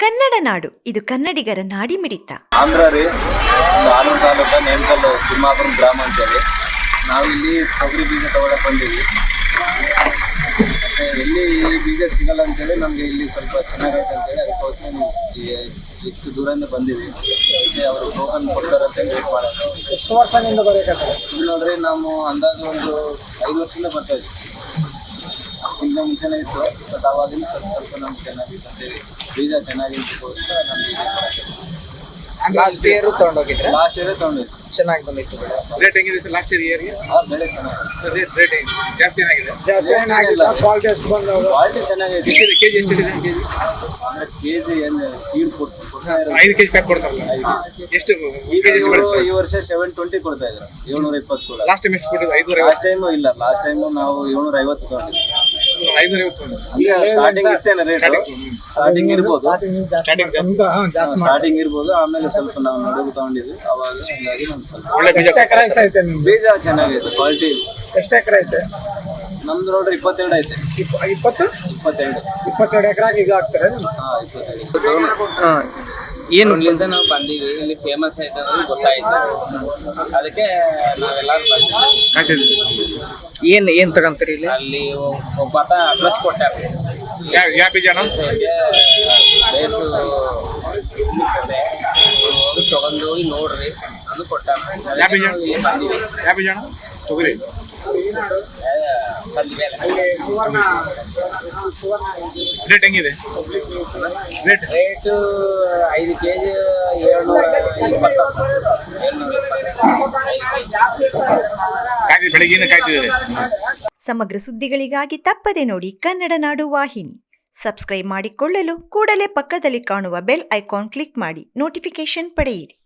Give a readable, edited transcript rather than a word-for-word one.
ಕನ್ನಡ ನಾಡು, ಇದು ಕನ್ನಡಿಗರ ನಾಡಿಮಿಡಿತ. ಆಂಧ್ರ ರೀ, ಆಲೂರು ತಾಲೂಕು ನೇಮಕಲ್ಲು ತಿಮ್ಮಾಪುರ ಗ್ರಾಮ ಅಂತೇಳಿ. ನಾವಿಲ್ಲಿ ತೊಗರಿ ಬೀಜ ತಗೊಳಕ್ಕೆ ಬಂದೀವಿ. ಮತ್ತು ಎಲ್ಲಿ ಈ ಬೀಜ ಸಿಗಲ್ಲ ಅಂತೇಳಿ ನಮಗೆ ಇಲ್ಲಿ ಸ್ವಲ್ಪ ಚೆನ್ನಾಗೈತೆ ಅಂತೇಳಿ ಅದಕ್ಕೋಸ್ಕರ ಇಷ್ಟು ದೂರದಿಂದ ಬಂದೀವಿ. ಅವರು ಟೋಕನ್ ಕೊಡ್ತಾರೆ ಅಂತೇಳಿ ವೇಟ್ ಮಾಡೋದು. ಎಷ್ಟು ವರ್ಷದಿಂದ ಬರಬೇಕಾಗ್ತದೆ? ಇಲ್ಲಿ ನೋಡ್ರಿ, ನಾವು ಅಂದಾಜು ಒಂದು 5 ವರ್ಷದಿಂದ ಬರ್ತಾ ಇದ್ವಿ. ಅದಕ್ಕಿಂತ ಮುಂಚೆನೇ ಇತ್ತು, ಬಟ್ ಅವಾಗಿಂದ ಸ್ವಲ್ಪ ನಮ್ಗೆ ಚೆನ್ನಾಗಿತ್ತು ಅಂತೇಳಿ ಬೀಜ ಚೆನ್ನಾಗಿದ್ದಕ್ಕೋಸ್ಕರ ನಮಗೆ ಲಾಸ್ಟ್ ಇಯರ್ ತೊಗೊಂಡೋಗಿದ್ರೆ ಲಾಸ್ಟ್ ಇಯರೇ ತೊಗೊಂಡಿದ್ವಿ. ಚೆನ್ನಾಗಿ ಬಂದಿತ್ತು ಬೆಳೆ. ರೇಟ್ ಹೆಂಗಿದೆ ಸರ್ ಲಾಸ್ಟ್ ಇಯರ್ಗೆ? ಬೆಳೆ ಚೆನ್ನಾಗಿದೆ. ರೇಟ್ ಜಾಸ್ತಿ ಏನಾಗಿದೆ? ಜಾಸ್ತಿ ಏನಾಗಿಲ್ಲ, ಕ್ವಾಲಿಟಿ ಎಷ್ಟು ಬಂದವು? ಕ್ವಾಲಿಟಿ ಚೆನ್ನಾಗೈತಿ. ಕೆಜಿ ಎಷ್ಟಿದೆ? ಅಂದ್ರೆ ಕೆಜಿ ಏನು ಸೀಡ್ ಕೊಡ್ತಾ 5 ಕೆಜಿ ಪ್ಯಾಕ್ ಕೊಡ್ತಾರಲ್ಲ, ಎಷ್ಟು ಕೆಜಿ ಎಷ್ಟು ಬರುತ್ತೆ? ಈ ವರ್ಷ 720 ಕೊಡ್ತಾ ಇದ್ರು, 720 ಕೂಡ. ಲಾಸ್ಟ್ ಟೈಮ್ ಎಷ್ಟು ಕೊಟ್ಟಿದ್ದು? 550. ಲಾಸ್ಟ್ ಟೈಮ್ ಇಲ್ಲ, ಲಾಸ್ಟ್ ಟೈಮ್ ನಾವು 750 ತಗೊಂಡಿದ್ವಿ. 550. ಅಂದ್ರೆ ಸ್ಟಾರ್ಟಿಂಗ್ ಇತ್ತೇನೆ ರೇಟ್? ಸ್ಟಾರ್ಟಿಂಗ್ ಇರ್ಬೋದು, ಸ್ಟಾರ್ಟಿಂಗ್ ಜಾಸ್ತಿ. ಜಾಸ್ತಿ ಸ್ಟಾರ್ಟಿಂಗ್ ಇರ್ಬೋದು. ಆಮೇಲೆ ಸ್ವಲ್ಪ ನಾವು ನಡುವೆ ತಗೊಂಡಿದ್ವಿ, ಅವಾಗ ಹಂಗಾಗಿ ನಮ್ಗೆ ಸ್ವಲ್ಪ ಒಳ್ಳೆ ಬೀಜ. ಎಷ್ಟು ಎಕರೆ ಐತೆ ನಿಮ್ದು? ಬೀಜ ಚೆನ್ನಾಗೈತೆ, ಕ್ವಾಲಿಟಿ. ಎಷ್ಟು ಎಕರೆ ಐತೆ? ನಮ್ದು ನೋಡ್ರಿ 22 ಐತೆ. 22 ಎಕರೆಗೆ ಈಗ ಆಗ್ತಾರೆ. 22. ಏನು ಇಲ್ಲಿಂದ ನಾವು ಬಂದೀವಿ, ಇಲ್ಲಿ ಫೇಮಸ್ ಐತೆ ಅಂದ್ರೆ ಗೊತ್ತಾಯ್ತು, ಅದಕ್ಕೆ ನಾವೆಲ್ಲರೂ ಬಂದಿದ್ದೀವಿ. ಏನ್ ತಗೊಂತೀರಿ ಇಲ್ಲಿ? ಅಲ್ಲಿ ಒಬ್ಬ ಅಡ್ರೆಸ್ ಕೊಟ್ಟಾರ, ಯಾವ ಬೀಜನ? ಬೇಸು ಇರ್ತದೆ, ಹೋಗಿ ತಗೊಂಡೋಗಿ ನೋಡ್ರಿ ಅದು ಕೊಟ್ಟಾರ. ಯಾವ ಬೀಜ? ಇಲ್ಲಿ ಬಂದೀವಿ. ಯಾವ ಬೀಜನ? ತೊಗರಿ. ಬಂದಿವೆ. ರೇಟ್ ಹೆಂಗಿದೆ? Rate 5 KG 720. ಬೆಳಗ್ಗೆಯಿಂದ ಕಾಯ್ತಿದ್ದಾರೆ. ಸಮಗ್ರ ಸುದ್ದಿಗಳಿಗಾಗಿ ತಪ್ಪದೆ ನೋಡಿ ಕನ್ನಡ ನಾಡು ವಾಹಿನಿ. ಸಬ್ಸ್ಕ್ರೈಬ್ ಮಾಡಿಕೊಳ್ಳಲು ಕೂಡಲೇ ಪಕ್ಕದಲ್ಲಿ ಕಾಣುವ ಬೆಲ್ ಐಕಾನ್ ಕ್ಲಿಕ್ ಮಾಡಿ ನೋಟಿಫಿಕೇಶನ್ ಪಡೆಯಿರಿ.